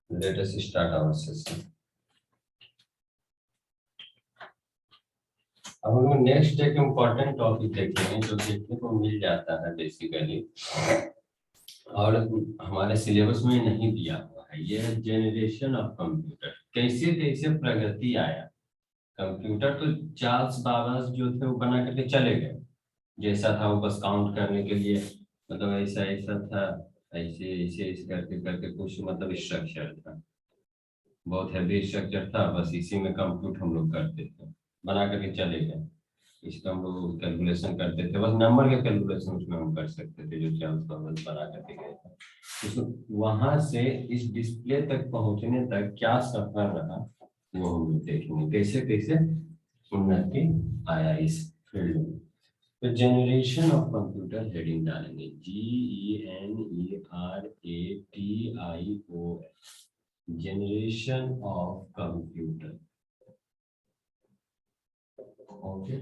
Let us start our session. अब हम लोग नेक्स्ट एक इम्पोर्टेंट टॉपिक देखेंगे जो देखने को मिल जाता है बेसिकली और हमारे सिलेबस में नहीं दिया हुआ है। ये है जनरेशन ऑफ कंप्यूटर। कैसे कैसे प्रगति आया कंप्यूटर। तो चार्ल्स बाबाज जो थे वो बना करके चले गए, जैसा था वो बस काउंट करने के लिए, मतलब ऐसा ऐसा था, ऐसे ऐसे ऐसे करके करके कुछ मतलब स्ट्रक्चर था, बहुत हैवी स्ट्रक्चर था, बस इसी में कंप्यूट हम लोग करते थे, बना करके चले गए। इसका हम लोग कैलकुलेशन करते थे, बस नंबर के कैलकुलेशन उसमें हम कर सकते थे जो चार्ल्स बाबाज बना करके गए थे। तो वहां से इस डिस्प्ले तक पहुंचने तक क्या सफर रहा वो हम लोग देखेंगे, कैसे कैसे उन्नति आया इस फील्ड में। तो जनरेशन ऑफ कंप्यूटर हेडिंग डालेंगे GENERATIO, generation of computer. Okay,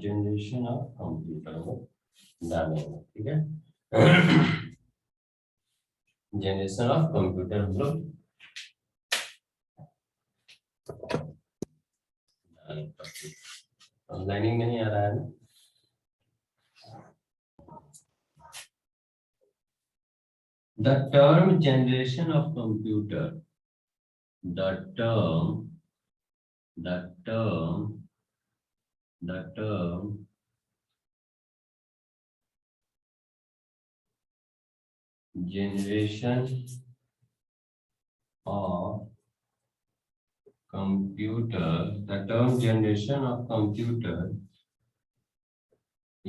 generation of computer को डालेंगे, ठीक है। जनरेशन ऑफ कंप्यूटर हम लोग लाइनिंग नहीं आ रहा है ना। The term generation of computer, the term generation of computer, the term generation of computer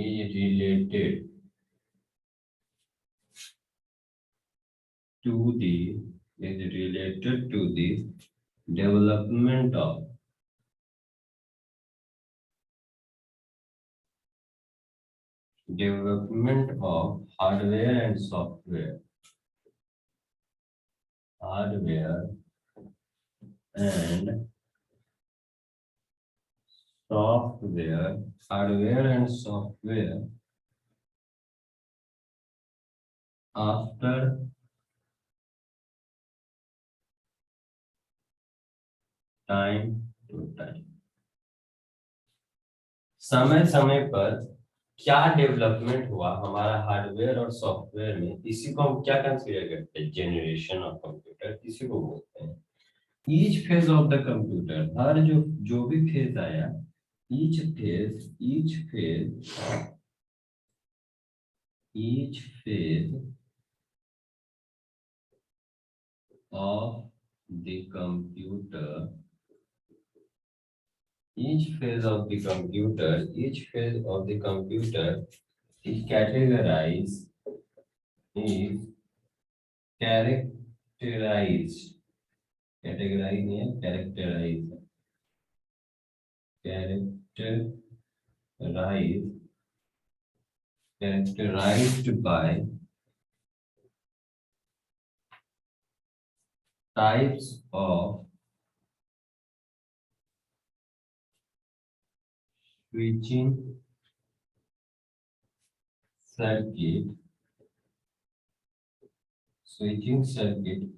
is related to the development of hardware and software, hardware and software after time to time। समय समय पर क्या development हुआ हमारा hardware और software में, इसी को हम क्या कंसीडर करते हैं, जनरेशन ऑफ कंप्यूटर इसी को बोलते हैं। Each phase of the computer, हर जो भी फेज आया, each phase of the computer, each phase of the computer is categorized by types of switching circuit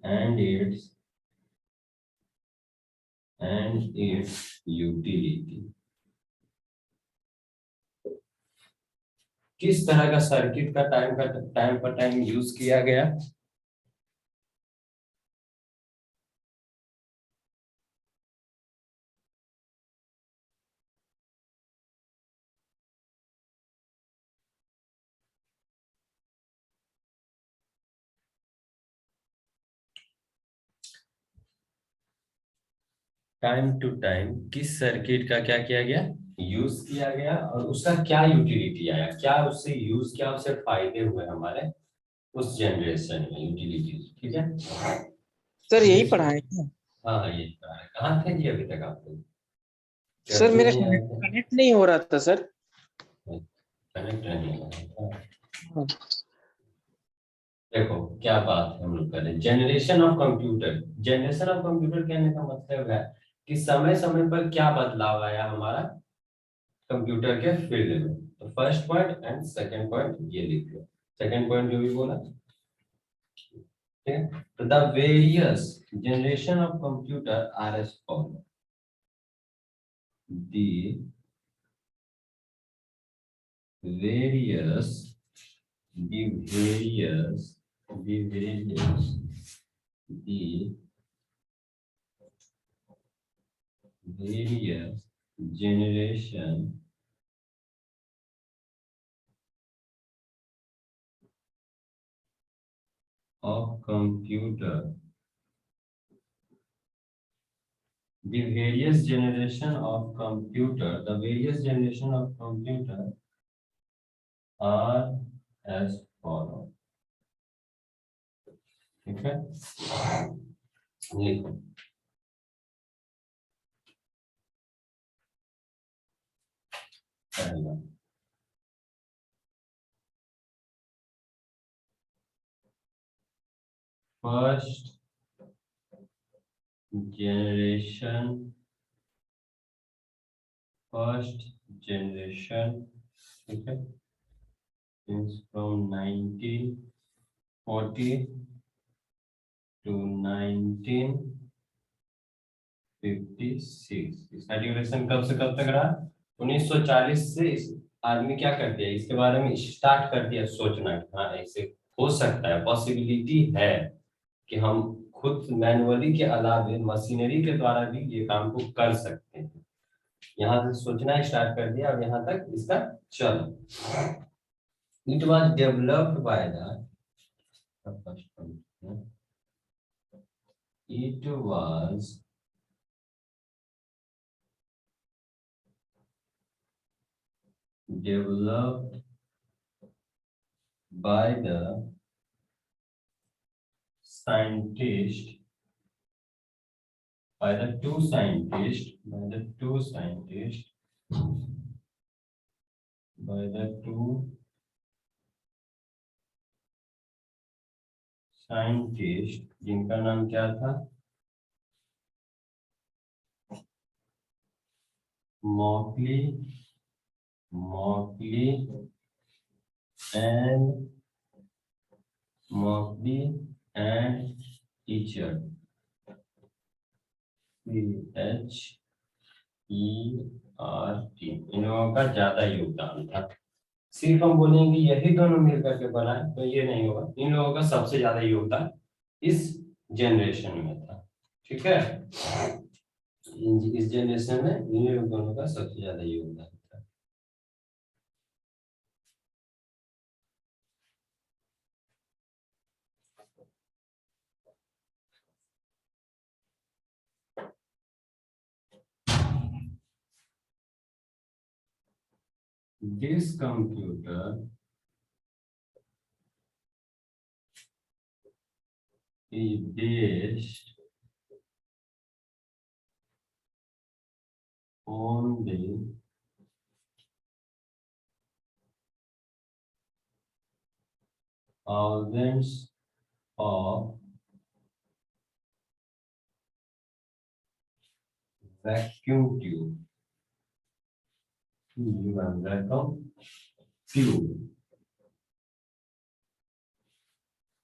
and its utility। किस तरह का सर्किट का टाइम पर टाइम यूज किया गया, टाइम टू टाइम किस सर्किट का क्या किया गया, यूज किया गया, और उसका क्या यूटिलिटी आया, क्या उससे यूज, क्या उससे फायदे हुए हमारे उस जनरेशन में, यूटिलिटी। ठीक है सर, यही पढ़ाए क्या? हाँ ये कहाँ थे जी अभी तक आप लोग? सर मेरा नहीं आए थे? कनेक्ट नहीं हो रहा था सर। कनेक्ट नहीं हो रहा था। हाँ। देखो क्या बात है हम लोग करें, generation of computer. Generation of computer कहने का मतलब है कि समय समय पर क्या बदलाव आया हमारा कंप्यूटर के फील्ड में। तो first point and second point ये लिख लो। सेकंड पॉइंट जो भी बोला, So the various generation of computer are as follows. The various generation of computer, the various generation of computer are as follow. ठीक है, लिखो पहला फर्स्ट generation, ठीक है, is from 1940 to 1956। इसका ड्यूरेशन कब से कब तक रहा? 1940 से। इस आदमी क्या कर दिया, इसके बारे में स्टार्ट कर दिया सोचना, हाँ ऐसे हो सकता है, पॉसिबिलिटी है कि हम खुद मैनुअली के अलावे मशीनरी के द्वारा भी ये काम को कर सकते हैं। यहाँ से सोचना स्टार्ट कर दिया और यहाँ तक इसका चल। It was developed by the it was developed by the scientist, by the two scientists जिनका नाम क्या था? मॉकली एंड टीचर, CHERT। इन लोगों का ज्यादा योगदान था। सिर्फ हम बोलेंगे यही दोनों मिलकर के बनाए तो ये नहीं होगा, इन लोगों का सबसे ज्यादा योगदान इस जनरेशन में था। ठीक है, इस जनरेशन में इन दोनों का सबसे ज्यादा योगदान था। This computer is based on the thousands of vacuum tube।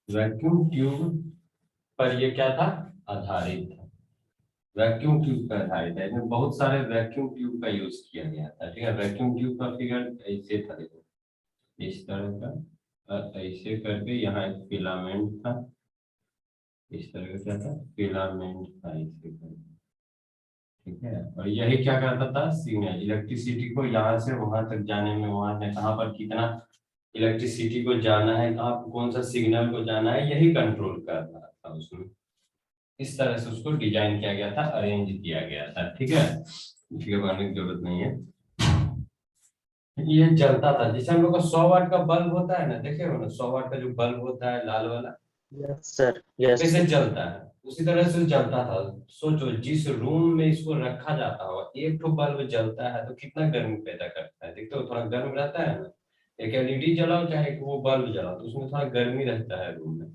Vacuum tube पर ये क्या था? आधारित था। वैक्यूम ट्यूब पर आधारित है, इसमें बहुत सारे वैक्यूम ट्यूब का यूज किया गया था। ठीक है, वैक्यूम ट्यूब का फिगर ऐसे था, देखो इस तरह का, ऐसे करके यहाँ एक फिलामेंट था, इस तरह का क्या था? फिलामेंट था ऐसे करके। ठीक है, और यही क्या करता था? सिग्नल, इलेक्ट्रिसिटी को यहाँ से वहां तक जाने में, वहां से कहाँ पर कितना इलेक्ट्रिसिटी को जाना है, कहाँ कौन सा सिग्नल को जाना है, यही कंट्रोल कर रहा था उसमें। इस तरह से उसको डिजाइन किया गया था, अरेंज किया गया था। ठीक है, इसके बनाने की जरूरत नहीं है। ये चलता था, जैसे हम लोग का 100 वाट का बल्ब होता है ना, देखे हो ना 100 वाट का जो बल्ब होता है लाल वाला, यस सर, यस कैसे सर। जलता है, उसी तरह से जलता था। सोचो जिस रूम में इसको रखा जाता होगा, एक ठो बल्ब जलता है तो कितना गर्मी पैदा करता है, देखते हो थोड़ा गर्म रहता है ना। एक एलईडी जलाओ चाहे वो बल्ब जलाओ, तो उसमें थोड़ा गर्मी रहता है रूम में।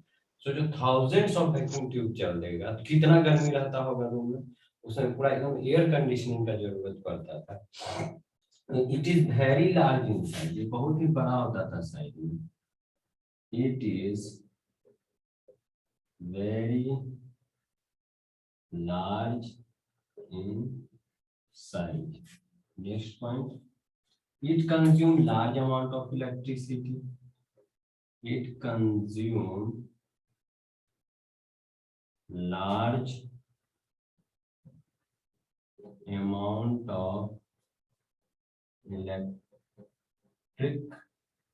सोचो थाउजेंड्स ऑफ वैक्यूम ट्यूब चल देगा तो कितना गर्मी रहता होगा रूम में। उसमें पूरा एकदम एयर कंडीशनिंग का जरूरत पड़ता था। It is very large in size, ये बहुत ही बड़ा होता था साइज में। It is very large in size. Next point, it consumes large amount of electricity. It consumes large amount of electric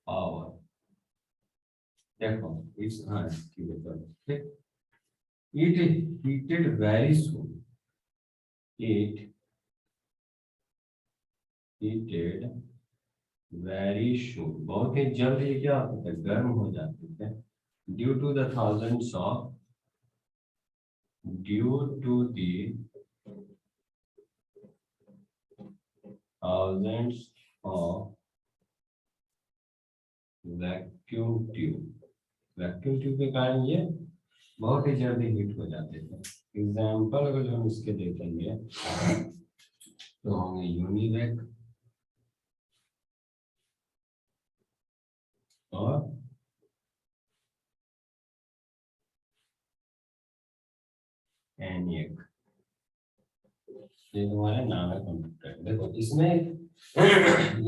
power. देखो इस ठीक, it heated very soon. It heated very soon. बहुत ही जल्द ये क्या होते थे, गर्म हो जाते थे. Due to the thousands of vacuum tube के कारण ये बहुत ही जल्दी हीट हो जाते थे. एग्जाम्पल अगर हम इसके देखेंगे तो होंगे यूनिवैक और एनियक. ये तुम्हारे नाम है कंप्यूटर. देखो इसमें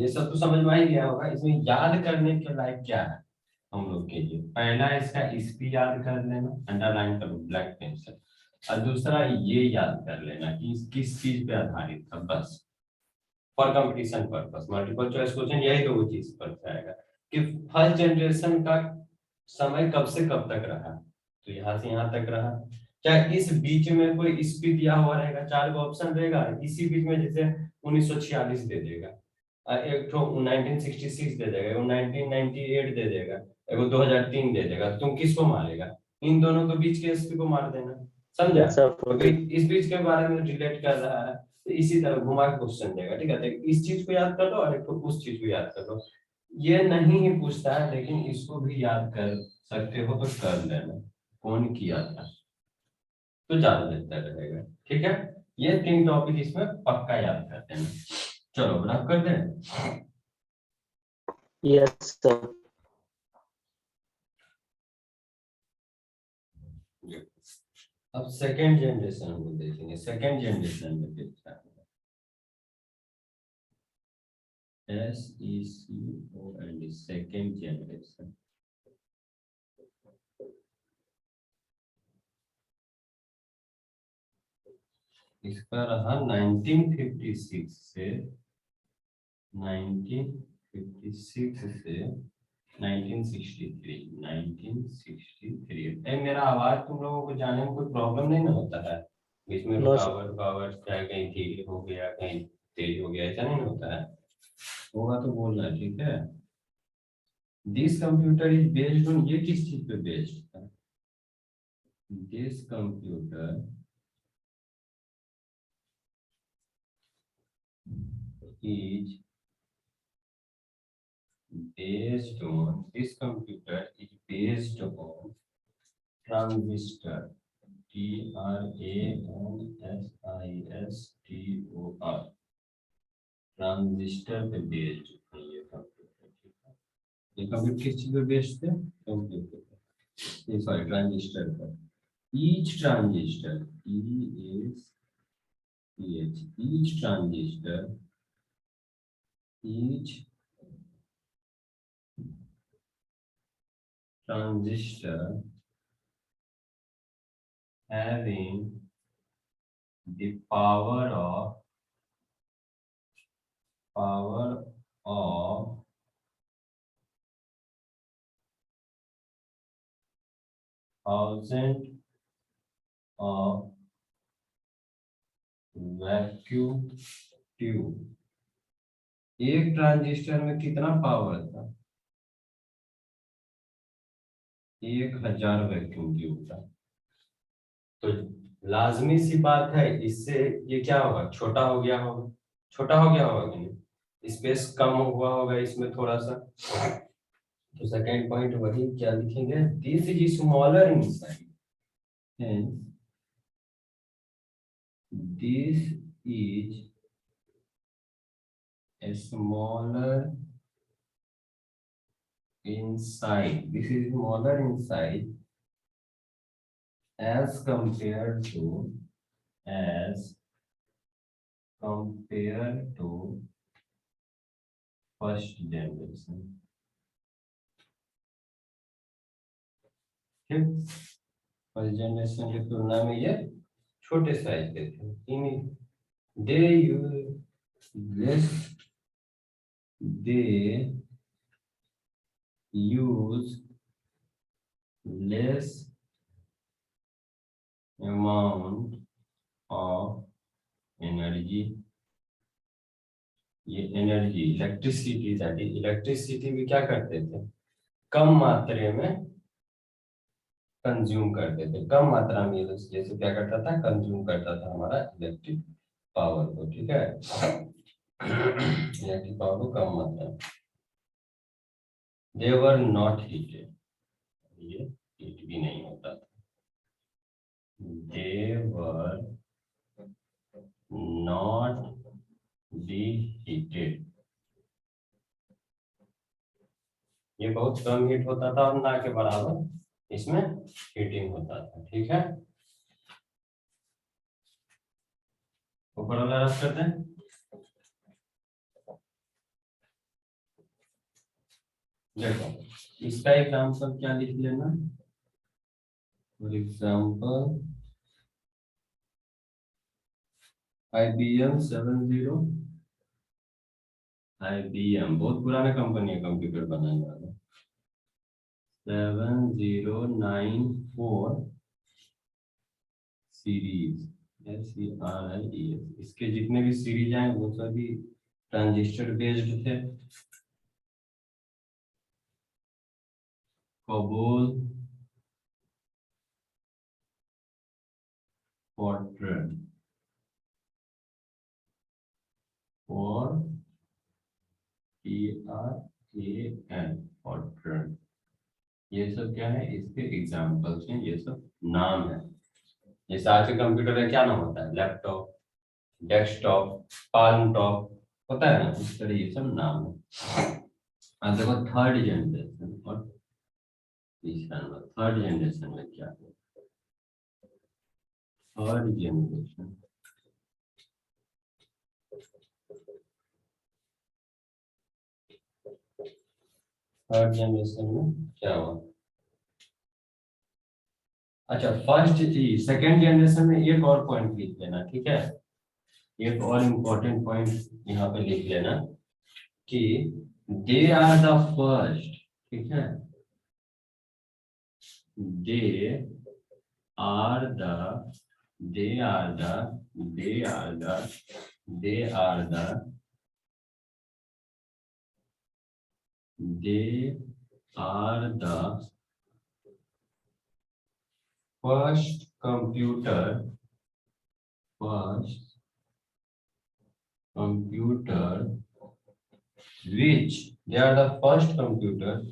ये सब तो समझ में ही गया होगा. इसमें याद करने के लायक क्या है हम लोग के लिए? पहला इसका स्पी याद कर लेना, अंडरलाइन करो ब्लैक पेन से. और दूसरा ये याद कर लेना कि किस चीज पे आधारित था. बस for competition purpose multiple choice question यही तो वो चीज पर जाएगा कि फर्स्ट जनरेशन का समय कब से कब तक रहा, तो यहाँ से यहाँ तक रहा. क्या इस बीच में कोई स्पीड दिया हुआ रहेगा? 4 का ऑप्शन रहेगा, इसी बीच में जैसे 1946 दे देगा, एक तो 1966 दे देगा, 1998 दे देगा, एगो 2003 दे देगा. तुम किसको मारेगा? इन दोनों के बीच के स्पीड को मार देना. समझा? Yes, sir. क्योंकि इस बीच के बारे में रिलेट कर रहा है तो इसी तरह घुमा के क्वेश्चन देगा. ठीक है, तो इस चीज को याद कर लो और एक तो उस चीज को याद कर लो. ये नहीं ही पूछता है लेकिन इसको भी याद कर सकते हो तो कर लेना, कौन किया था तो ज्यादा बेहतर रहेगा. ठीक है, ये 3 टॉपिक इसमें पक्का याद कर देना. चलो ग्राफ कर दें. Yes, sir. अब सेकेंड जनरेशन को देखेंगे. सेकेंड जनरेशन में कितना है? SECO second generation. इसका रहा 1956 से 1963. मेरा आवाज तुम लोगों को जाने में कोई प्रॉब्लम नहीं ना होता है? बीच में No, sir. रुकावट चाहे कहीं धीरे हो गया कहीं तेज हो गया, ऐसा नहीं होता है? होगा तो बोलना. ठीक है, this computer is based on, ये किस चीज पे बेस्ड है? This computer is based on, this computer is based on transistor, TRANSISTOR, transistor पे बेस्ड है ये कंप्यूटर. ठीक है, ये कंप्यूटर किस चीज पे बेस्ड है? कंप्यूटर पे, सॉरी ट्रांजिस्टर पर. Each transistor, each transistor, each transistor having the power of 1000 of vacuum tube. एक ट्रांजिस्टर में कितना पावर था? 1000 वैक्यूम ट्यूब था. तो लाजमी सी बात है इससे ये क्या होगा? छोटा हो गया होगा. छोटा हो गया होगा कि नहीं? स्पेस कम हुआ होगा इसमें थोड़ा सा. तो सेकेंड पॉइंट वही क्या लिखेंगे? This is smaller in size, this is a smaller in size. This is smaller in size as compared to first generation. ठीक, फर्स्ट जनरेशन की तुलना में ये छोटे साइज के थे। They use less amount of energy. ये एनर्जी इलेक्ट्रिसिटी भी क्या करते थे, कम मात्रा में कंज्यूम करते थे, कम मात्रा में जैसे क्या करता था, कंज्यूम करता था हमारा इलेक्ट्रिक पावर को। ठीक है, इलेक्ट्रिक पावर को कम मात्रा में। दे वर नॉट हीटेड, ये हीट भी नहीं होता था। दे वर नॉट बी हीटेड, ये बहुत कम हीट होता था और ना के बराबर इसमें हीटिंग होता था। ठीक है, ऊपर वाला रफ करते हैं। देखो इसका एग्जाम्पल क्या लिख लेना, फॉर एग्जाम्पल IBM 70, IBM बहुत पुराना कंपनी है कंप्यूटर बनाने वाला, 7094 सीरीज, SERIES। इसके जितने भी सीरीज हैं वो सभी ट्रांजिस्टर बेस्ड थे। कोबोल, फोर्ट्रन और TRAN, फोर्ट्रन, ये सब क्या है, इसके एग्जाम्पल्स हैं, ये सब नाम है। जैसे आज के कंप्यूटर का क्या नाम होता है, लैपटॉप, डेस्कटॉप, पाल्म टॉप होता है ना, इस तरह ये सब नाम है। अब देखो थर्ड जनरेशन और तीसरा नंबर। थर्ड जनरेशन में क्या है, थर्ड जनरेशन में क्या हुआ। अच्छा, सेकंड जनरेशन में एक और पॉइंट लिख लेना। ठीक है, एक और इम्पोर्टेंट पॉइंट यहाँ पे लिख लेना कि दे आर द फर्स्ट। ठीक है, they are the first computer which they are the first computer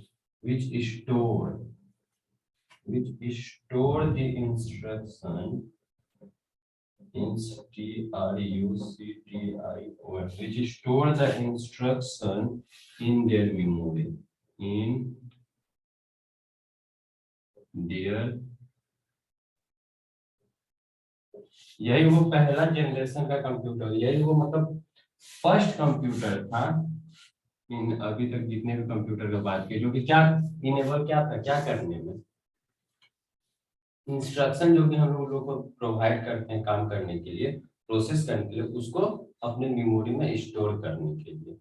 which store the instruction which store the instruction in their memory, यही वो पहला जनरेशन का कंप्यूटर, यही वो मतलब फर्स्ट कंप्यूटर था इन अभी तक जितने भी कंप्यूटर का बात की, जो कि क्या इनेबल क्या था, क्या करने में, इंस्ट्रक्शन जो कि हम लोगों को प्रोवाइड करते हैं काम करने के लिए, प्रोसेस करने के लिए, उसको अपने मेमोरी में स्टोर करने के लिए।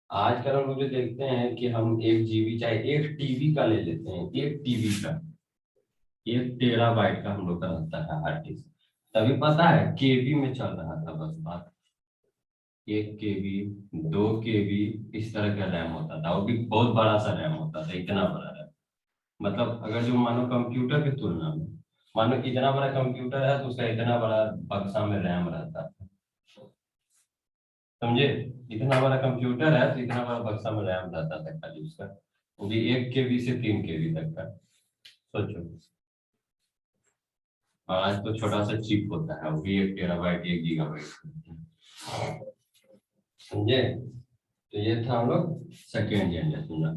आजकल हम लोग देखते हैं कि हम 1 GB चाहे 1 TB का ले लेते हैं, 1 TB का 1 टेराबाइट का हम लोग का रहता है हार्ड डिस्क। तभी पता है KB में चल रहा था बस बात, 1 KB 2 KB इस तरह का रैम होता था, वो भी बहुत बड़ा सा रैम होता था, इतना बड़ा रैम। मतलब अगर जो मानो कंप्यूटर की तुलना में मानो इतना बड़ा कंप्यूटर है तो उसका इतना बड़ा बक्सा में रैम रहता है, समझे। इतना बड़ा कंप्यूटर है तो इतना बड़ा बक्सा में रैम रहता था खाली उसका, वो भी 1 KB से 3 KB तक का, सोचो। आज तो छोटा सा चिप होता है, वो भी 1 टेराबाइट 1 गीगाबाइट, समझे। तो ये था हम लोग सेकेंड जनरेशन में।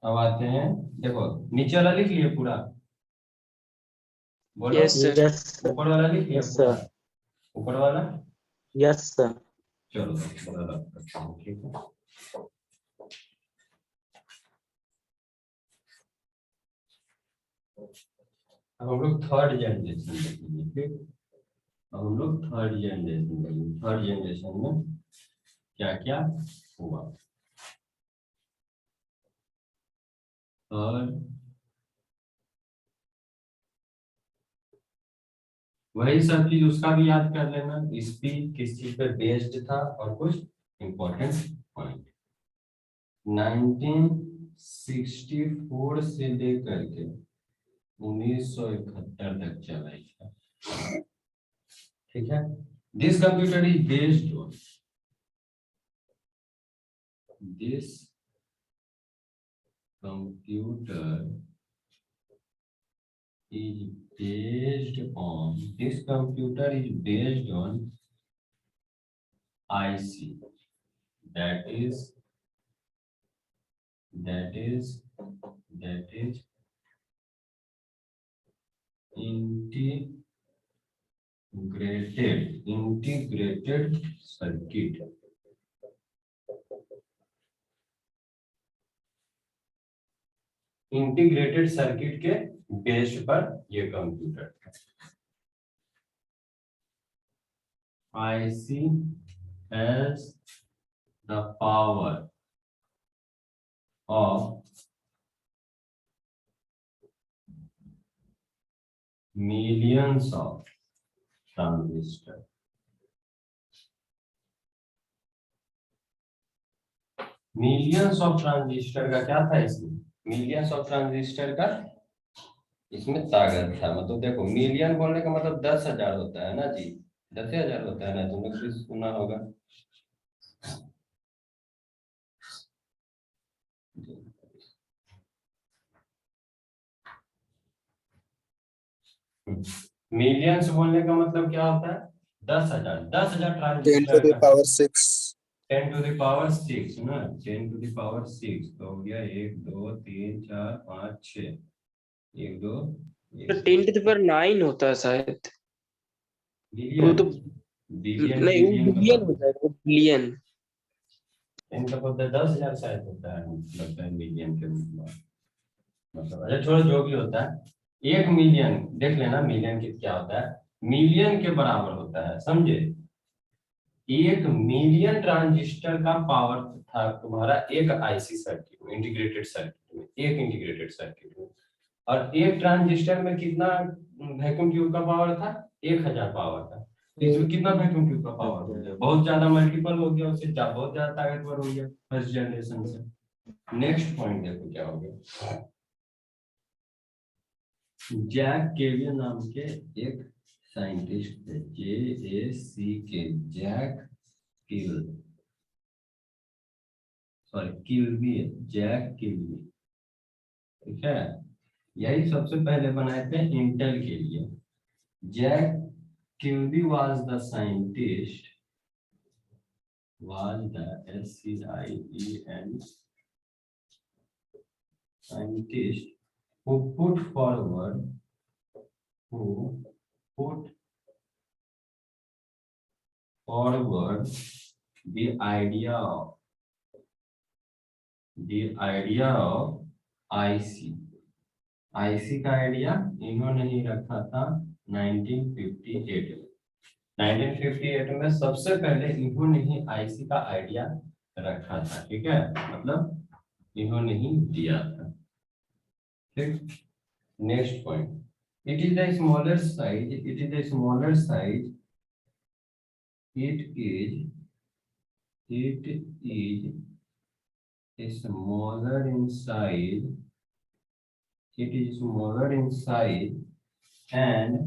अब आते हैं, देखो नीचे वाला लिख लिए पूरा, बोलो। Yes, sir. Yes, sir. ऊपर वाला लिखिए Yes, पूरा। sir. ऊपर वाला। Yes, sir. चलो थोड़ा रब करते हैं, ठीक है। अब हम लोग थर्ड जनरेशन देखेंगे, ठीक। अब हम लोग थर्ड जनरेशन देखेंगे। थर्ड जनरेशन में क्या क्या हुआ। और वही सब चीज उसका भी याद कर लेना। स्पीच किस चीज पे बेस्ड था और कुछ इंपॉर्टेंट पॉइंट। 1964 से लेकर के 1971 तक चला इसका, ठीक है। This computer is based on this computer is based on this computer is based on IC, that is integrated circuit। Integrated circuit के बेस पर ये computer IC has the power of millions of transistor। Millions of transistor का क्या था इसमें? Millions of transistor का इसमें ताकत था। मतलब देखो, मिलियन बोलने का मतलब 10,000 होता है ना जी, 10,000 होता है ना, तुमने कुछ सुना होगा। मिलियंस बोलने का मतलब क्या होता है? 10,000। 10,000 10 to ट्रांजिस्टर the का power 6। 10 to the power 6 ना, 10 to the power 6 तो हो गया 1 2 3 4 5 6, 1 2 तो 10 to the power 9 होता है शायद। वो तो बिलियन नहीं, वो बिलियन बिलियन होता है, वो बिलियन। इनका पता 10,000 शायद होता है, लगता है मिलियन के मतलब। अच्छा छोड़ो, जो भी होता है, 1 मिलियन देख लेना। मिलियन की क्या होता है? मिलियन के बराबर होता है, समझे। 1 मिलियन ट्रांजिस्टर का पावर था तुम्हारा एक आईसी सर्किट में, इंटीग्रेटेड सर्किट में, एक इंटीग्रेटेड सर्किट में। और एक ट्रांजिस्टर में कितना वैक्यूम ट्यूब का पावर था? 1000 पावर था। तो इसमें कितना वैक्यूम ट्यूब का पावर हो गया? बहुत ज्यादा मल्टीपल हो गया, उससे बहुत ज्यादा ताकतवर हो गया फर्स्ट जनरेशन से। नेक्स्ट पॉइंट देखो क्या हो गया। जैक केविल नाम के एक साइंटिस्ट थे, JACK, Jack Kevil, sorry Kilby, Jack Kilby, ठीक है। यही सबसे पहले बनाए थे इंटेल के लिए। Jack Kilby was the scientist, SCIEN scientist who put forward the idea of IC। IC का आइडिया इन्होंने ही रखा था 1958 में। 1958 में सबसे पहले इन्होंने ही आईसी का आइडिया रखा था, ठीक है। मतलब इन्होंने ही दिया था, ठीक। Next point, it is a smaller size, it is smaller in size, and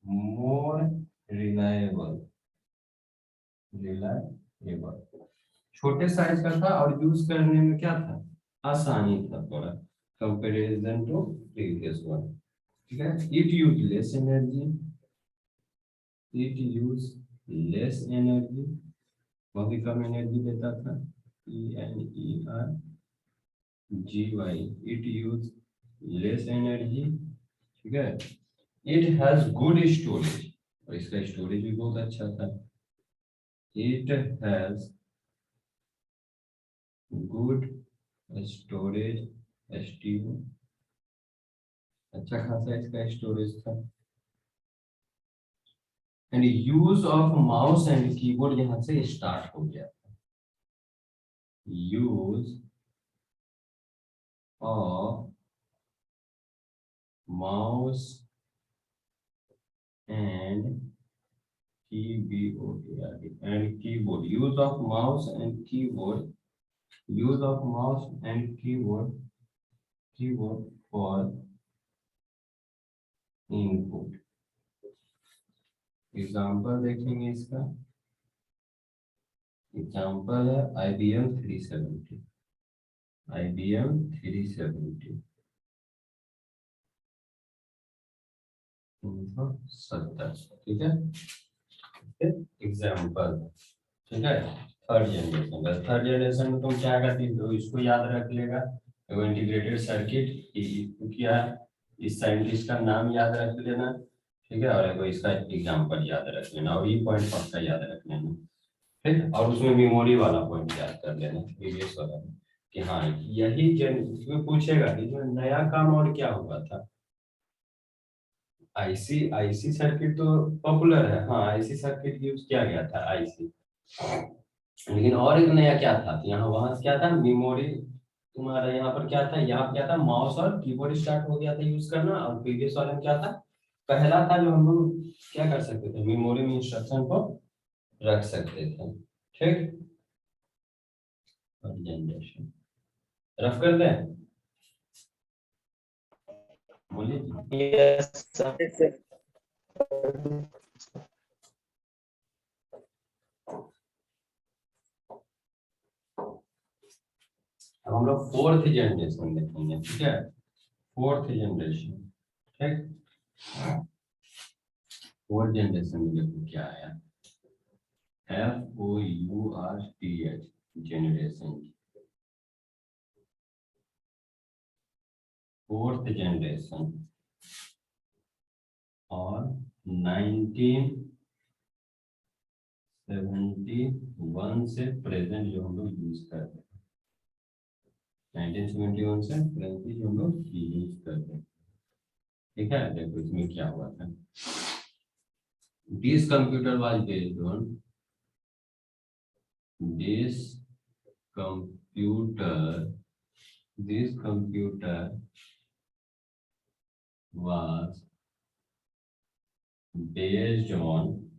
more reliable। छोटे साइज का था और यूज करने में क्या था? आसानी था थोड़ा, कंपैरिजन टू प्रीवियस वन, ठीक है। इट यूज लेस एनर्जी, बहुत ही कम एनर्जी देता था। ENERGY, it use less energy ठीक है। इट हैज गुड स्टोरेज, और इसका स्टोरेज भी बहुत अच्छा था। It has good storage, STO, अच्छा खासा इसका स्टोरेज था। And use of mouse and keyboard यहां से स्टार्ट हो गया था। Use of mouse and keyboard, use of mouse and keyboard for input। Example देखेंगे इसका। एग्जाम्पल है IBM 370, IBM 370 70, ठीक है। एग्जाम्पल, ठीक है। थर्ड जनरेशन में तुम क्या करती हो, इसको याद रख लेगा। इंटीग्रेटेड सर्किट क्या है, इस साइंटिस्ट का नाम याद रख लेना, ठीक है। और इसका एग्जाम्पल याद रख लेना, और ये पॉइंट पक्का याद रख लेना, ठीक। और उसमें मेमोरी वाला पॉइंट याद कर लेना, प्रीवियस वाला, कि हाँ यही इसमें पूछेगा कि जो नया काम और क्या हुआ था। आईसी सर्किट तो पॉपुलर है, हाँ आईसी सर्किट यूज किया गया था आईसी, लेकिन और एक नया क्या था, यहाँ वहां क्या था, मेमोरी। तुम्हारा यहाँ पर क्या था, यहाँ क्या था, माउस और कीबोर्ड स्टार्ट हो गया था यूज करना, और प्रीवियस वाले में क्या था, पहला था जो हम लोग क्या कर सकते थे, मेमोरी में इंस्ट्रक्शन को रख सकते थे, ठीक। जनरेशन रफ कर दें, बोलिए। Yes sir. अब हम लोग फोर्थ जनरेशन देखेंगे, ठीक है। फोर्थ जनरेशन, ठीक। फोर्थ जनरेशन में देखो क्या आया, FOURTH जनरेशन, फोर्थ जनरेशन, और 1971 से प्रेजेंट जो हम लोग यूज कर रहे हैं, 1971 से प्रेजेंट जो हम लोग यूज कर रहे हैं, ठीक है। देखो इसमें क्या हुआ था, this computer was based on, this computer was based on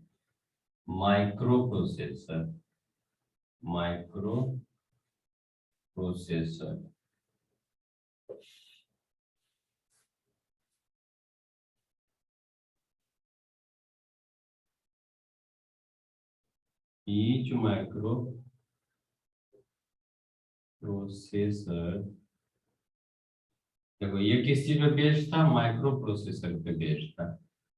microprocessor, each microprocessor, देखो ये किस चीज पे बेस्ड था, माइक्रो प्रोसेसर पे बेस्ड था।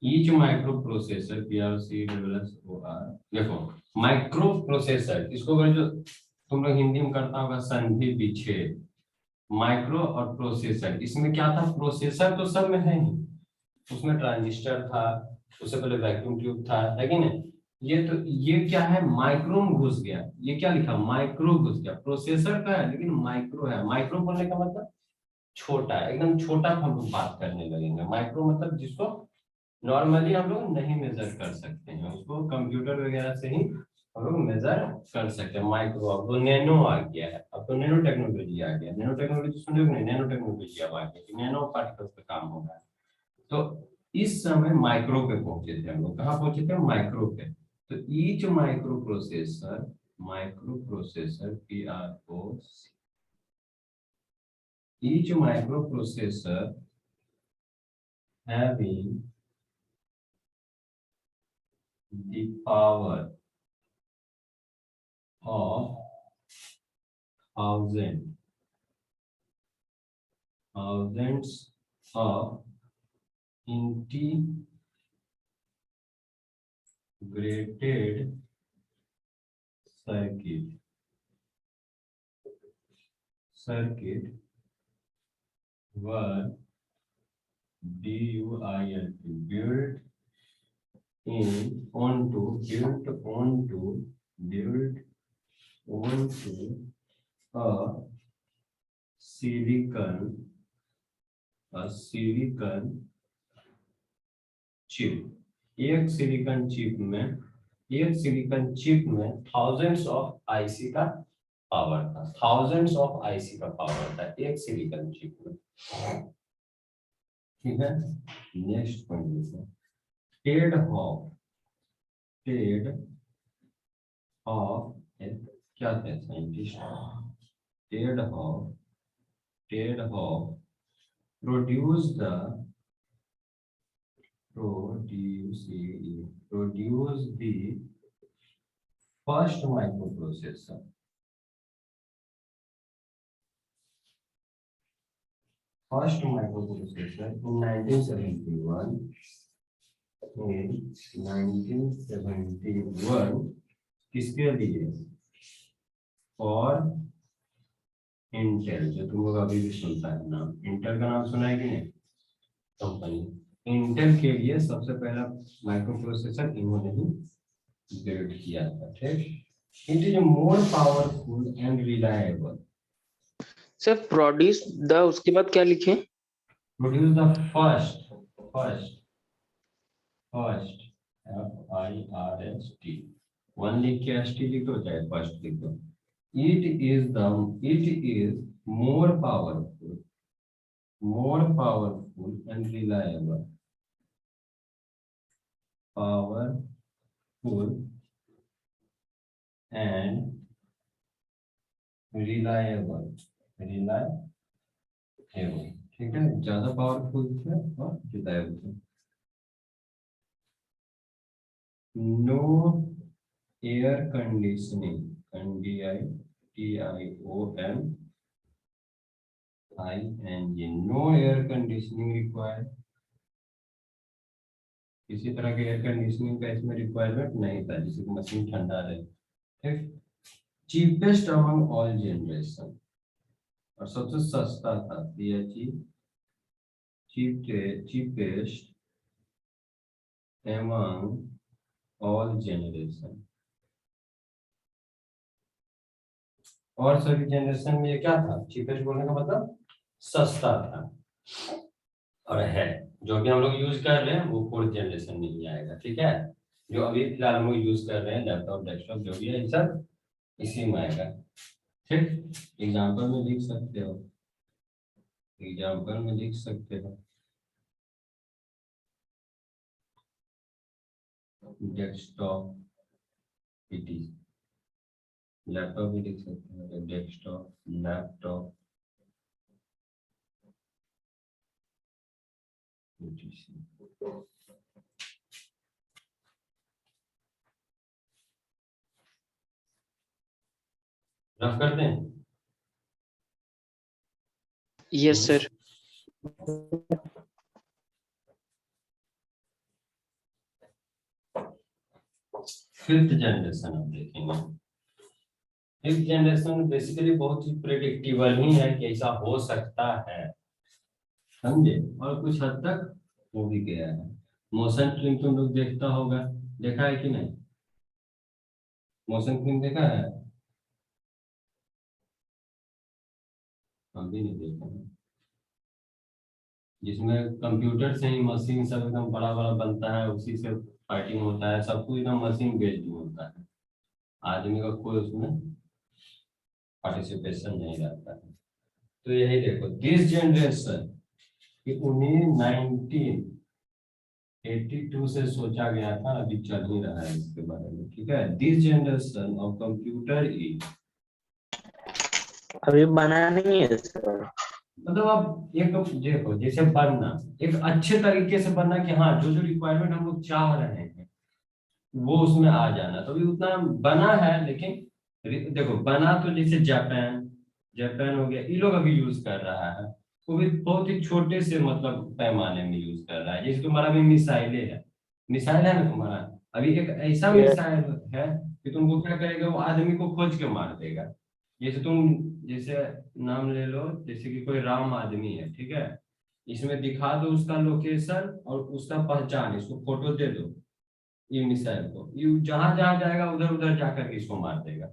ईच माइक्रो प्रोसेसर, PROCESSOR, देखो माइक्रो प्रोसेसर, इसको अगर जो तुम लोग हिंदी में करता होगा संधि विच्छेद, माइक्रो और प्रोसेसर, इसमें क्या था, प्रोसेसर तो सब में है ही, उसमें ट्रांजिस्टर था, उससे पहले वैक्यूम ट्यूब था, है कि नहीं। ये तो ये क्या है, माइक्रो में घुस गया, ये क्या लिखा, माइक्रो घुस गया, प्रोसेसर का है लेकिन माइक्रो है। माइक्रो बोलने का मतलब छोटा है, एकदम छोटा हम लोग बात करने लगेंगे। माइक्रो मतलब जिसको नॉर्मली हम लोग नहीं मेजर कर सकते हैं, उसको कंप्यूटर वगैरह से ही हम लोग मेजर कर सकते हैं। माइक्रो, अब तो नैनो आ गया है, अब तो नैनो टेक्नोलॉजी आ गया, नैनो टेक्नोलॉजी सुने नहीं, नैनो टेक्नोलॉजी अब आ गया, नैनो पार्टिकल्स पे काम होगा। तो इस समय माइक्रो पे पहुंचे थे हम लोग, कहाँ पहुंचे थे, माइक्रो पे। तो each micro processor PRO, each microprocessor having the power of thousands of integrated circuit were B-U-I-L-T, built onto a silicon chip. एक सिलिकॉन चिप में थाउजेंड्स ऑफ आईसी का पावर था, थाउजेंड्स ऑफ आईसी का power था एक silicon chip में। ठीक है, नेक्स्ट कंडीशन, टेड हॉफ क्या थे scientist, Ted Hoff produce the first microprocessor in 1971 किसके लिए, और इंटेल, जो तुम लोग अभी भी सुनता है नाम, इंटेल का नाम सुना है कि नहीं, कंपनी इंटेल के लिए सबसे पहला माइक्रो प्रोसेसर इन्होंने ही बिल्ड किया था। ठीक, it is more powerful and reliable. Sir produce the, उसके बाद क्या लिखे, produce the first FIRST, one लिख के ST लिख दो चाहे फर्स्ट लिख दो। It is more powerful and reliable, ठीक है, ज्यादा पावरफुल थे और रिलायबल थे। No air conditioning, no air conditioning required, किसी तरह के एयर कंडीशनिंग का इसमें रिक्वायरमेंट नहीं था, जिससे मशीन ठंडा रहे। ठीक, चीपेस्ट अमंग ऑल जनरेशन, और सबसे सस्ता था, चीपेस्ट अमंग ऑल जनरेशन, और सभी जनरेशन में ये क्या था, चीपेस्ट बोलने का मतलब सस्ता था, और है जो भी हम लोग यूज कर रहे हैं वो फोर्थ जनरेशन में ही आएगा। ठीक है, जो अभी फिलहाल हम लोग यूज कर रहे हैं लैपटॉप डेस्कटॉप जो भी है ये सब इसी में आएगा। ठीक, एग्जाम्पल में लिख सकते हो, डेस्कटॉप पीटी, लैपटॉप भी लिख सकते हैं, डेस्कटॉप लैपटॉप रफ करते हैं। Yes sir. फिफ्थ जनरेशन आप देखेंगे, फिफ्थ जनरेशन बेसिकली बहुत ही प्रेडिक्टेबल ही है कि ऐसा हो सकता है, समझे, और कुछ हद तक हो भी गया है। मोशन फिल्म तुम लोग देखा है कि नहीं, मोशन फिल्म देखा है, हम भी नहीं देखा है, जिसमें कंप्यूटर से ही मशीन सब एकदम बड़ा बड़ा बनता है, उसी से फाइटिंग होता है, सब कुछ एकदम मशीन बेस्ड होता है, आदमी का कोई उसमें पार्टिसिपेशन नहीं रहता है। तो यही देखो, दिस जनरेशन 1982 से सोचा गया था, अभी चल ही रहा है इसके बारे में। ठीक है, this generation of computer is, अभी बना नहीं है सर, मतलब अब एक तो देखो, जैसे बनना एक अच्छे तरीके से बनना कि हाँ जो जो रिक्वायरमेंट हम लोग चाह रहे हैं वो उसमें आ जाना, तो भी उतना बना है, लेकिन देखो बना तो जैसे जापान हो गया, ये लोग अभी यूज कर रहा है, वो भी बहुत ही छोटे से मतलब पैमाने में यूज कर रहा है। जैसे तुम्हारा भी मिसाइल है ना तुम्हारा, अभी एक ऐसा मिसाइल है कि तुमको क्या करेगा, वो आदमी को खोज के मार देगा। जैसे नाम ले लो, जैसे कि कोई राम आदमी है, ठीक है, इसमें दिखा दो उसका लोकेशन और उसका पहचान, इसको फोटो दे दो ये मिसाइल को, ये जहां जहां जाएगा उधर उधर जाकर के इसको मार देगा,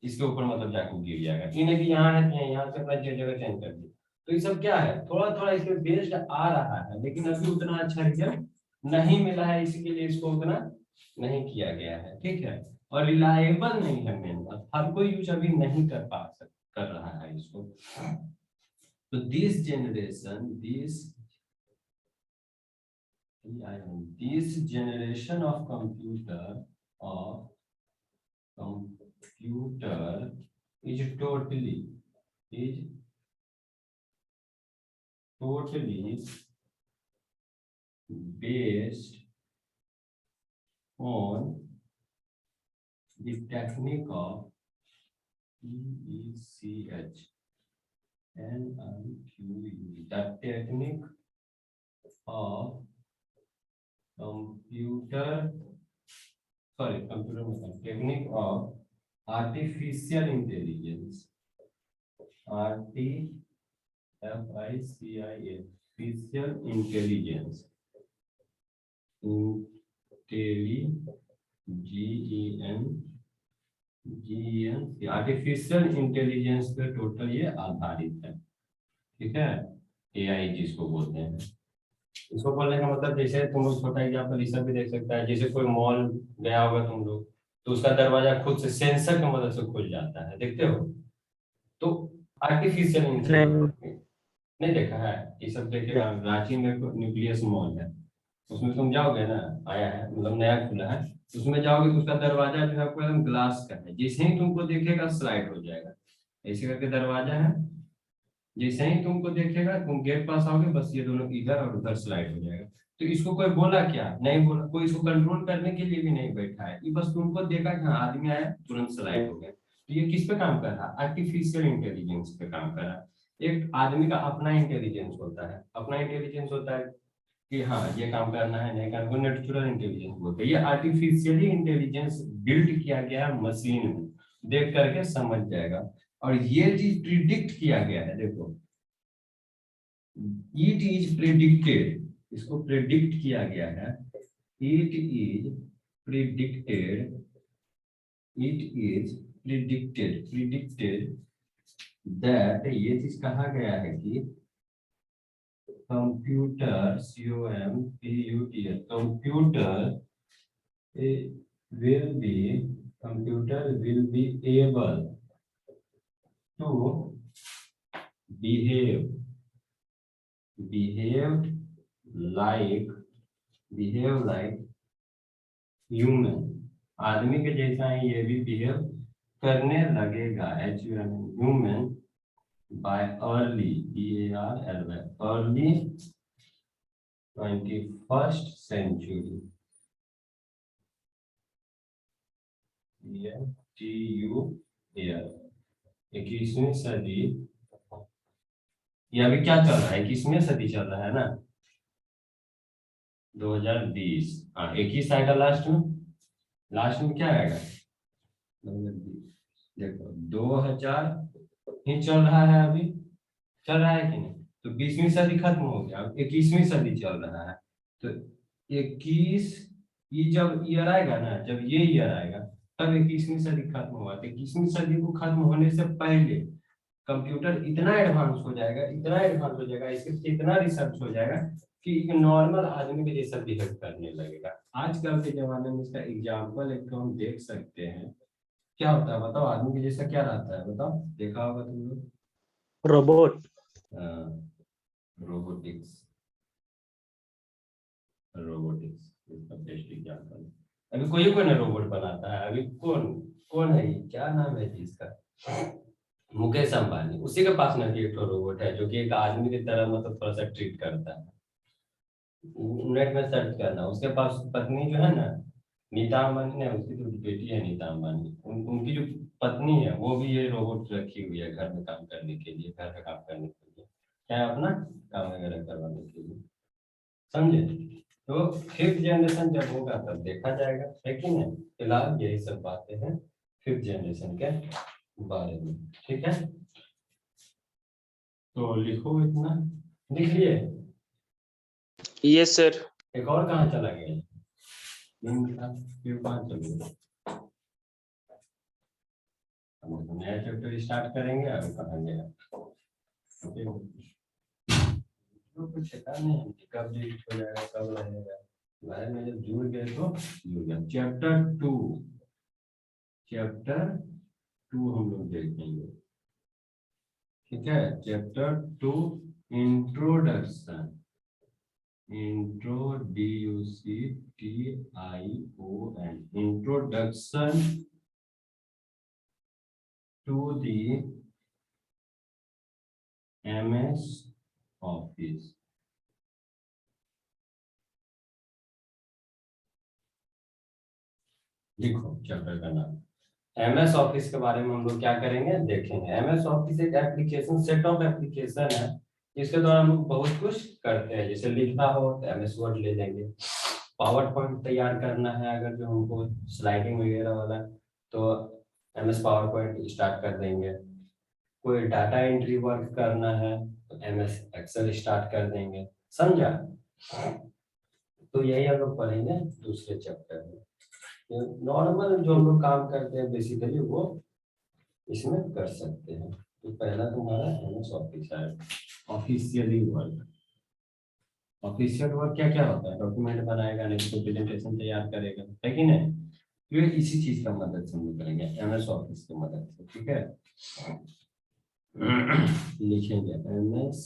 इसके ऊपर मतलब जाकर गिर जाएगा। इन्हें कि यहाँ है तो यहाँ से अपना जगह चेंज कर दी। तो ये सब क्या है, थोड़ा थोड़ा इसमें बेस्ड आ रहा है, लेकिन अभी उतना अच्छा रिजल्ट नहीं मिला है, इसी के लिए इसको उतना नहीं किया गया है, ठीक है। और रिलायबल नहीं है मेन बात, हर कोई यूज अभी नहीं कर रहा है इसको। तो this generation of computer is totally based on the technique of PECH and NQU, the technique of technique of artificial intelligence, artificial intelligence, artificial intelligence पे टोटल ये आधारित है, ठीक है। एआई जिसको बोलते हैं, इसको बोलने का मतलब जैसे तुम लोग छोटा एग्जाम्पल इसका भी देख सकता है, जैसे कोई मॉल गया होगा तुम लोग, तो उसका दरवाजा खुद से सेंसर की मदद से खुल जाता है, देखते हो। तो आर्टिफिशियल इंटेलिजेंस नहीं देखा है, ये सब देखिएगा। रांची में न्यूक्लियस मॉल है, उसमें तुम जाओगे ना, आया है मतलब नया खुला है, उसमें जाओगे तो उसका दरवाजा जो है आपको एकदम ग्लास का है, जैसे ही तुमको देखेगा स्लाइड हो जाएगा, ऐसे करके दरवाजा है, जैसे ही तुमको देखेगा तुम गेट पास आओगे बस ये दोनों इधर और उधर स्लाइड हो जाएगा। तो इसको कोई बोला क्या, नहीं बोला, कोई इसको कंट्रोल करने के लिए भी नहीं बैठा है, ये बस तुमको देखा कि हाँ आदमी आया तुरंत स्लाइड हो गया। तो ये किस पे काम कर रहा है, आर्टिफिशियल इंटेलिजेंस पे काम कर रहा है। एक आदमी का अपना इंटेलिजेंस होता है, अपना इंटेलिजेंस होता है कि हाँ ये काम करना है, नहीं करना, नेचुरल इंटेलिजेंस बोलते हैं। ये आर्टिफिशियली इंटेलिजेंस बिल्ड किया गया मशीन में, देख करके समझ जाएगा। और ये चीज प्रिडिक्ट किया गया है, देखो इट इज प्रिडिक्टेड, इसको प्रिडिक्ट किया गया है, it is predicted, predicted that, ये चीज कहा गया है कि computer will be able to behave like human, आदमी के जैसा ही ये भी बिहेव करने लगेगा, human by early 21st century, TUAL 21वीं सदी। ये अभी क्या चल रहा है, 21वीं सदी चल रहा है ना, 2020, हाँ 21 आएगा लास्ट में क्या आएगा 2020, देखो 2000 ही चल रहा है, अभी चल रहा है कि नहीं। तो 20वीं सदी खत्म हो गया, अब 21वीं सदी चल रहा है। तो 21 ये जब ईयर आएगा ना, जब ये ईयर आएगा तब 21वीं सदी खत्म होगा। तो 21वीं सदी को खत्म होने से पहले कंप्यूटर इतना एडवांस हो जाएगा, इसके इतना रिसर्च हो जाएगा कि एक नॉर्मल आदमी के जैसा बिहेव करने लगेगा। आजकल के जमाने में इसका एग्जाम्पल एक तो हम देख सकते हैं, क्या होता है बताओ, आदमी के जैसा क्या रहता है बताओ, देखा होगा तुम लोग, रोबोटिक्स इसका बेस्ट एग्जाम्पल। अभी कोई ना रोबोट बनाता है, अभी कौन है ये, क्या नाम है जिसका, मुकेश अंबानी, उसी के पास ना एक रोबोट है जो कि एक आदमी की तरह मतलब थोड़ा सा ट्रीट करता है। नेट में सर्च करना, उसके पास पत्नी जो है ना नीता अंबानी ने, उसकी जो बेटी है नीता अंबानी, उनकी जो पत्नी है वो भी ये रोबोट रखी हुई है घर में काम करने के लिए, घर का काम करने के लिए, क्या अपना काम वगैरह करवाने के लिए, समझे। तो 5th जनरेशन जब होगा तब देखा जाएगा, है कि नहीं। फिलहाल यही सब बातें हैं 5th जनरेशन के बारे में, ठीक है। तो लिखो इतना। लिख लिए? Yes sir. एक और कहाँ चला गया? फिर कहाँ चले गए? हम नया चैप्टर स्टार्ट करेंगे और कहाँ गया? तो कुछ पता नहीं कब डिलीट हो जाएगा कब रहेगा। बाद में जब जुड़ गए तो जुड़ गया। चैप्टर 2 हम लोग देखेंगे, ठीक है। Chapter 2 introduction, introduction to the MS office. लिखो चैप्टर का नाम। MS ऑफिस के बारे में हम लोग क्या करेंगे देखेंगे। MS ऑफिस एक एप्लीकेशन, सेट ऑफ एप्लीकेशन है जिसके द्वारा हम लोग बहुत कुछ करते हैं। जैसे लिखना हो तो MS वर्ड ले लेंगे, पावर पॉइंट तैयार करना है अगर जो हमको स्लाइडिंग वगैरह वाला तो MS पावर पॉइंट स्टार्ट कर देंगे। कोई डाटा एंट्री वर्क करना है तो MS एक्सेल स्टार्ट कर देंगे, समझा। तो यही हम लोग पढ़ेंगे दूसरे चैप्टर में। नॉर्मल जो हम लोग काम करते हैं बेसिकली वो इसमें कर सकते हैं। तो पहला तुम्हारा MS ऑफिस है, ऑफिशियली वर्क। ऑफिशियल वर्क क्या क्या होता है? डॉक्यूमेंट बनाएगा, नहीं तो प्रेजेंटेशन तैयार करेगा, है कि नहीं। तो ये इसी चीज का मदद से हम लोग करेंगे, MS ऑफिस की मदद से, ठीक है। लिखेंगे MS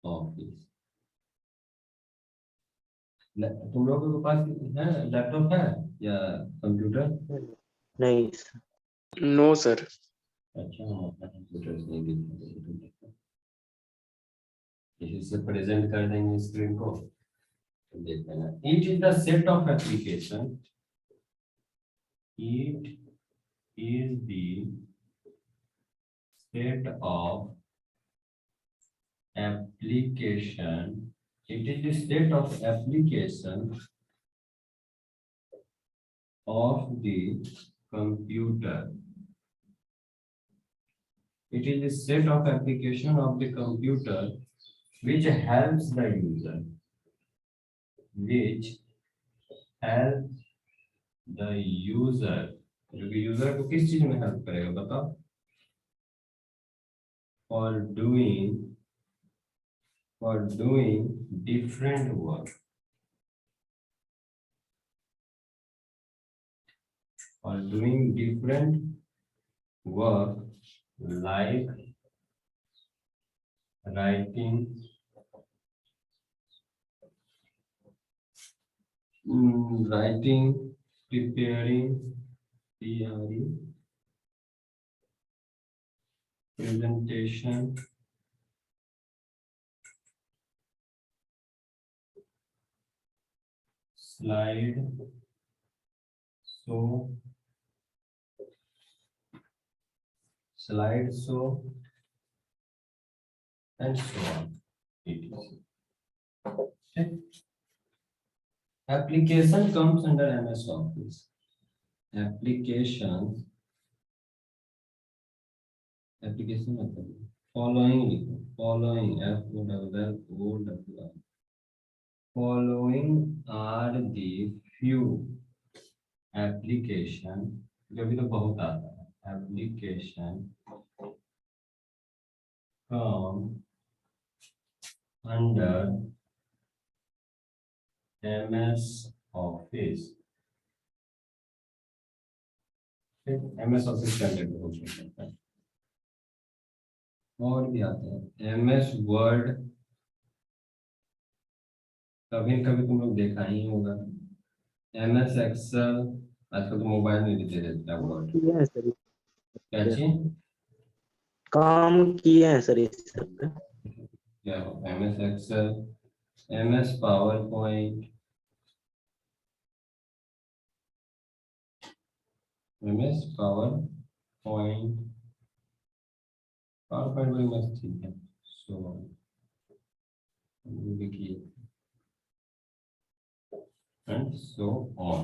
ऑफिस। तुम लोगों के पास है लैपटॉप है या कंप्यूटर? नहीं नो सर। अच्छा, हम अपना कंप्यूटर से नहीं दिखा, इसी से प्रेजेंट कर देंगे स्क्रीन को, तो देख लेना। It is the set of application, it is the set of application, it is the state of application of the computer, it is the set of application of the computer which helps the user, which helps the user, जो कि user को किस चीज में help करेगा बताओ? for doing different work, for doing different work like writing, preparing, presentation, slide show and so on. Okay. Application comes under MS Office. Application following following are the few application, जो भी तो बहुत आता है, application come under MS Office. MS Office का हो सकता है और भी आते हैं। MS Word कभी न कभी तुम लोग देखा ही होगा। MS Excel आजकल तो मोबाइल में भी दे देता है वर्ड। किया है सर, क्या चीज काम किया है सर इस सब पे। क्या हो? MS Excel, MS PowerPoint, MS PowerPoint बड़ी मस्त चीज है। सो देखिए एंड सो ऑन,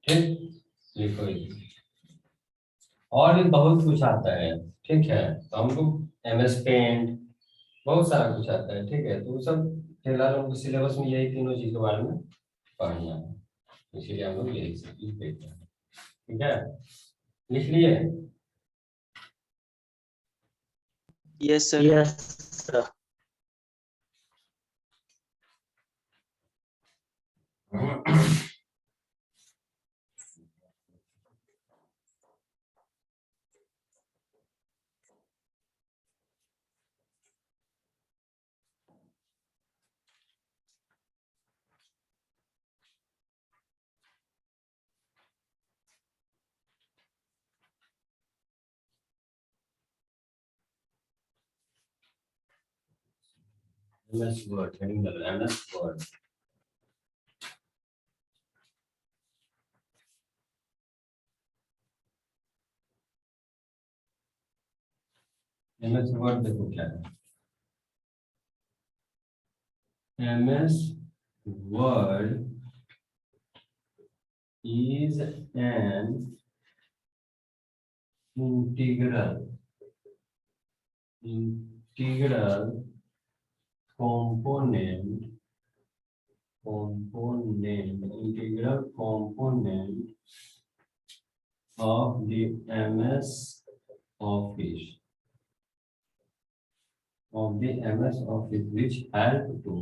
ठीक। लिखो और भी बहुत कुछ आता है, ठीक है। तो हम लोग MS पेंट, बहुत सारा कुछ आता है, ठीक है। तो वो सब फिलहाल हमको सिलेबस में यही तीनों चीज के बारे में पढ़ना है, इसीलिए हम लोग यही सब चीज देखते हैं, ठीक है। लिख लिए? Yes sir. Yes sir. MS Word, heading the MS Word. MS Word देखो क्या है। MS Word is an integral component integral component of the MS Office which help to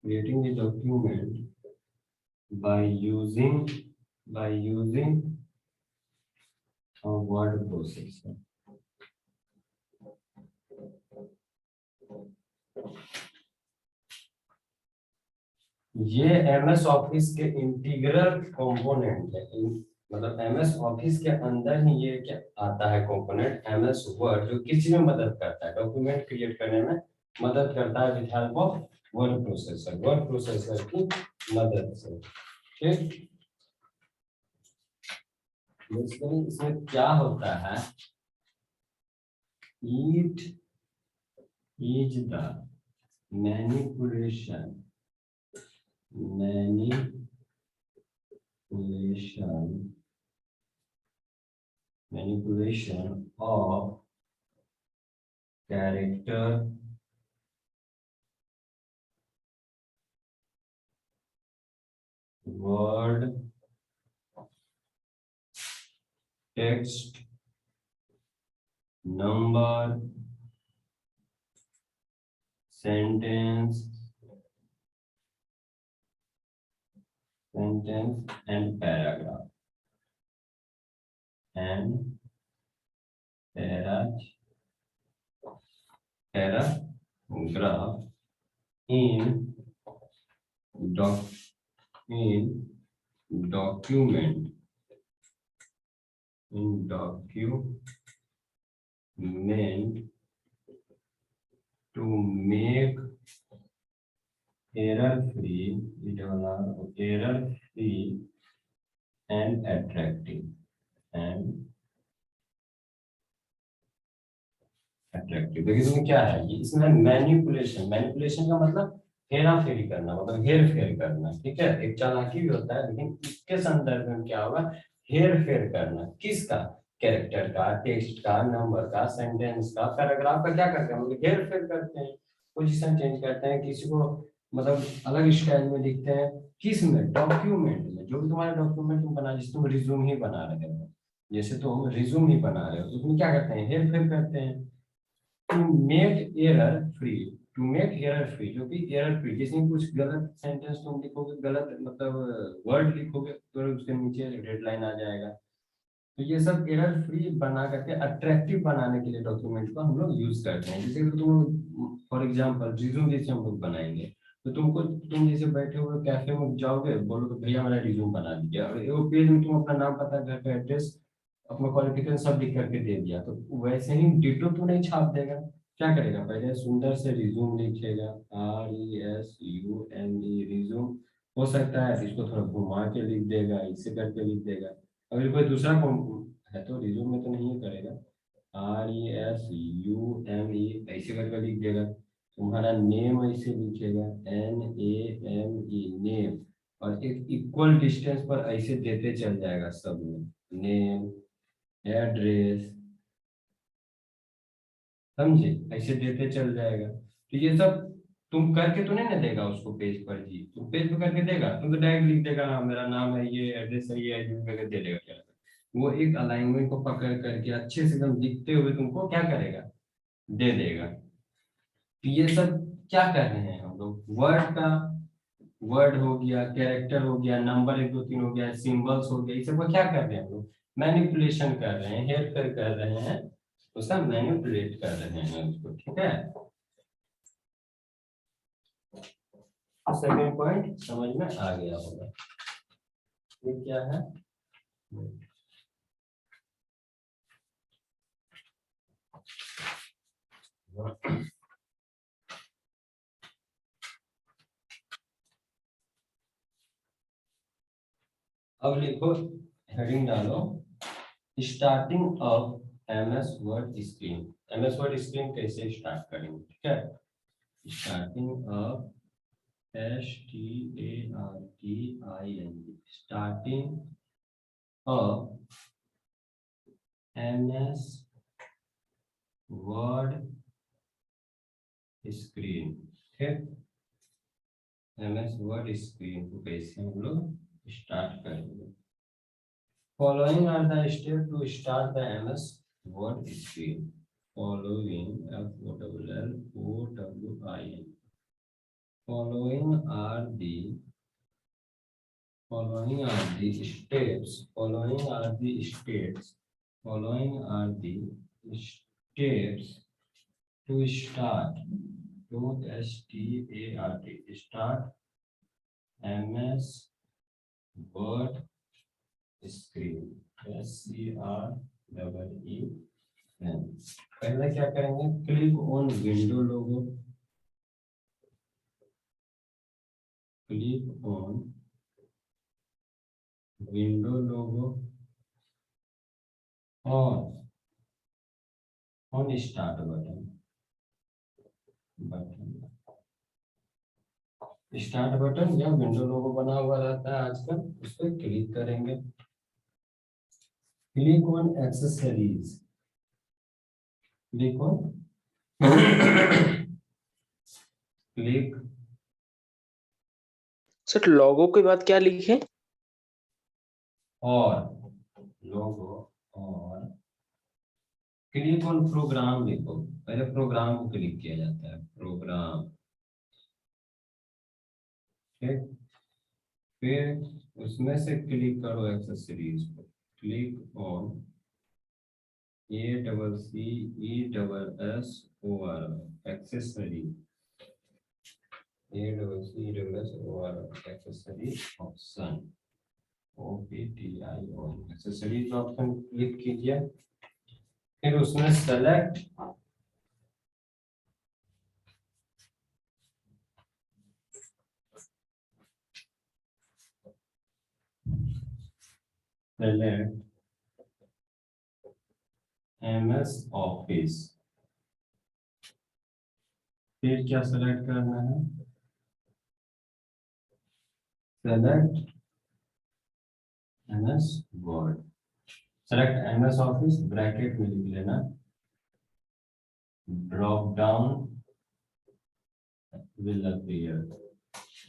creating the document by using a word processor. ये MS office के integral component है, मतलब MS office के अंदर ही ये क्या आता है कंपोनेंट MS वर्ड, जो किस चीज में मदद करता है, डॉक्यूमेंट क्रिएट करने में मदद करता है with help of word processor की मदद से, ठीक। इसमें क्या होता है, it is the manipulation of character, word, text, number, sentence and paragraph in document to make error free and attractive देखिए इसमें क्या है, ये इसमें मैनिपुलेशन का मतलब हेरा फेरी करना, मतलब हेर फेर करना, ठीक है। एक चालाकी भी होता है, लेकिन इसके संदर्भ में क्या होगा, हेर फेर करना, किसका, कैरेक्टर का, टेक्स्ट का, नंबर का, सेंटेंस का, पैराग्राफ का, क्या करते हैं मतलब हेर फेर करते हैं, पोजीशन चेंज करते हैं, किसी को मतलब अलग स्टाइल में लिखते हैं, किस में, डॉक्यूमेंट में, जो भी तुम्हारा डॉक्यूमेंट तुम बना, जिस तुम रिज्यूम ही बना रहे हो, जैसे तुम रिज्यूम ही बना रहे हो, तो उसमें क्या करते हैं, हेर फेर करते हैं। टू मेक एरर फ्री, जो कि एरर फ्री, जिसमें कुछ गलत सेंटेंस तुम लिखोगे, गलत मतलब वर्ड लिखोगे, तो उसके नीचे हेडलाइन आ जाएगा। तो ये सब एरर फ्री बना करके अट्रैक्टिव बनाने के लिए डॉक्यूमेंट को हम लोग यूज करते हैं। जैसे कि तुम फॉर एग्जांपल रिज्यूम जैसे हम लोग बनाएंगे, तो तुम जैसे बैठे हुए कैफे में जाओगे, बोलो तो भैया हमारा रिज्यूम बना दीजिए, और वो पेज में तुम अपना नाम, पता, घर का एड्रेस, अपना क्वालिफिकेशन सब लिख करके दे दिया, तो वैसे ही डिटो तो नहीं छाप देगा। क्या करेगा, पहले सुंदर से रिज्यूम लिखेगा, RESUME रिज्यूम, हो सकता है इसको थोड़ा घुमा के लिख देगा, इससे करके लिख देगा। अगर कोई दूसरा है तो रिज्यूम में तो नहीं करेगा, RESUME ऐसे करके लिख देगा। तुम्हारा नेम ऐसे लिखेगा NAME नेम, और एक इक्वल डिस्टेंस पर ऐसे देते चल जाएगा सब में, नेम एड्रेस, समझे, ऐसे देते चल जाएगा। तो ये सब तुम करके तो नहीं ना देगा उसको पेज पर जी, तुम पेज पे करके देगा, तुम तो डायरेक्ट लिख देगा हाँ मेरा नाम है ये, एड्रेस है ये, ID करके दे देगा क्या। वो एक अलाइनमेंट को पकड़ करके अच्छे से एकदम दिखते हुए तुमको क्या करेगा, दे देगा। तो ये सब क्या कर रहे हैं हम लोग, वर्ड का, वर्ड हो गया, कैरेक्टर हो गया, नंबर 1 2 3 हो गया, सिंबल्स हो गया, ये सब को क्या कर रहे हैं हम लोग, मैनिपुलेशन कर रहे हैं, हेर फेर कर रहे हैं, उसका मैनिपुलेट कर रहे हैं उसको, ठीक है। सेकंड पॉइंट समझ में आ गया होगा, ये क्या है। अब लिखो, हेडिंग डालो, starting of MS word screen. MS word screen कैसे स्टार्ट करेंगे, ठीक है। Starting of STARTING, starting of MS word screen, ठीक। MS वर्ड स्क्रीन को कैसे हम लोग स्टार्ट करेंगे। Following are the steps to start the MS Word screen. Following FOLLOWIN. Following are the steps. Following are the steps. Following are the steps to start. To START. Start MS Word screen, SCREEN। पहले क्या करेंगे, click on window logo, click on window logo और on start start button या window logo बना हुआ रहता है आजकल, उस पर क्लिक करेंगे। Click on accessories, click on click. Sir logo के बाद क्या लिखे, और लोगो और क्लिक ऑन प्रोग्राम लिखो, पहले प्रोग्राम को क्लिक किया जाता है, प्रोग्राम, ठीक। फिर उसमें से क्लिक करो एक्सेसरीज को, click on ACCESSOR accessory, ACCESSOR accessory option, OPTION accessories option click कीजिए। फिर उसमें सेलेक्ट MS ऑफिस। फिर क्या सेलेक्ट करना है, select MS word, select MS office, bracket में लिख लेना, ड्रॉप डाउन विल अपीयर।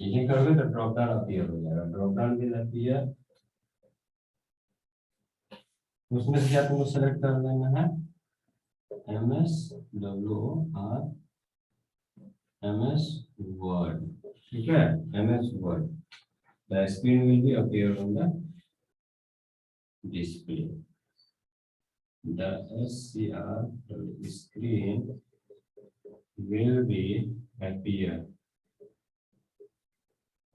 यही करोगे तो ड्रॉप डाउन अपीयर हो जाएगा, ड्रॉप डाउन विल अपीयर। उसमें से क्या तुमको सेलेक्ट कर लेना है, MS वर्ड, ठीक है, MS word. The screen will be appear on the display, the SCR screen will be appear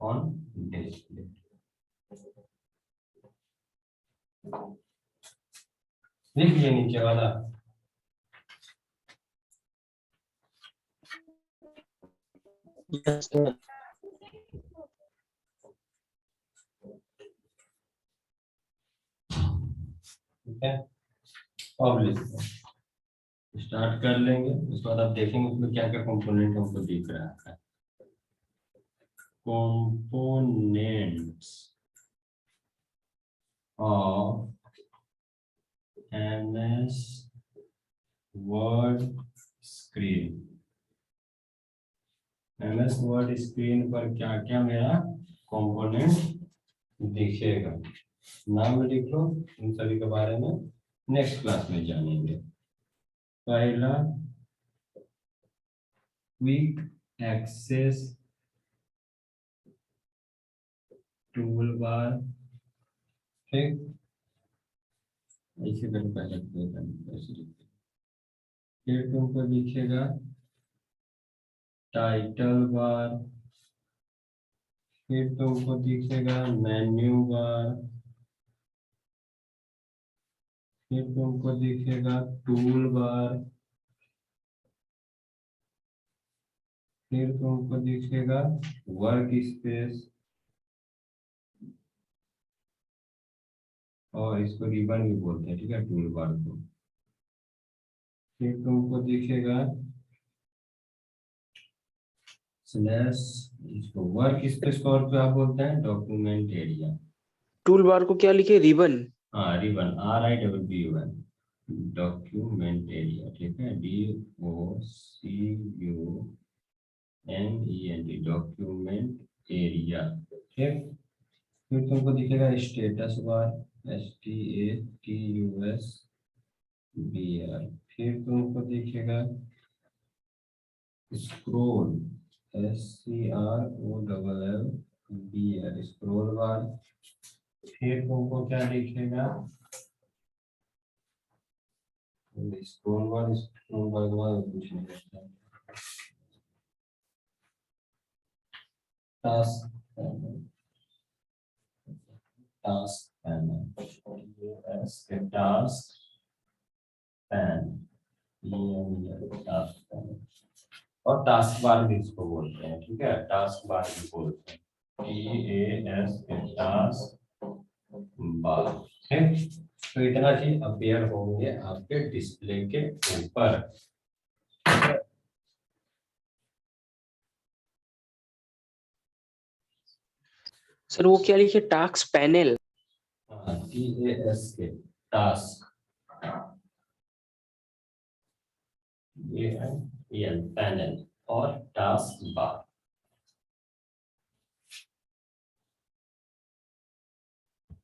on display। लिखिए नीचे वाला, yes, sir. ठीक है। अब लिखो, स्टार्ट कर लेंगे, उसके बाद आप देखेंगे उसमें क्या क्या कंपोनेंट हमको दिख रहा है। Components of MS word screen. MS word screen पर क्या क्या मेरा कंपोनेंट दिखेगा, नाम लिख लो इन सभी के बारे में, नेक्स्ट क्लास में जानेंगे। पहला क्विक एक्सेस टूल बार, ठीक, ऐसे करके पहले ऐसे लिखते हैं। फिर तुमको दिखेगा टाइटल बार, फिर तुमको दिखेगा मेन्यू बार, फिर तुमको दिखेगा टूल बार, फिर तुमको दिखेगा वर्क स्पेस, और इसको रिबन भी बोलते हैं, ठीक है, टूल बार को। फिर तुमको दिखेगा स्लैश, इसको वर्क स्पेस को और क्या बोलते हैं, डॉक्यूमेंट एरिया। टूल बार को क्या लिखे, रिबन? हाँ रिबन, RIBBON, डॉक्यूमेंट एरिया, ठीक है, DOCUMENT, डॉक्यूमेंट एरिया, ठीक। फिर तुमको दिखेगा स्टेटस बार, STATUSBR, फिर तुमको दिखेगा स्क्रोल, SCROLLBR, स्क्रोल बार। फिर तुमको क्या दिखेगा, स्क्रोल बार के बाद कुछ नहीं करता। Task panel, task panel, task pane, task panel, और टास्क बार भी इसको बोलते हैं, ठीक है, टास्क बार भी बोलते हैं, TAS, टास्क बार, ठीक। तो इतना चीज अपीयर होंगे आपके डिस्प्ले के ऊपर। सर वो क्या लिखे, टास्क पैनल? TAS के टास्क, पैनल और टास्क बार।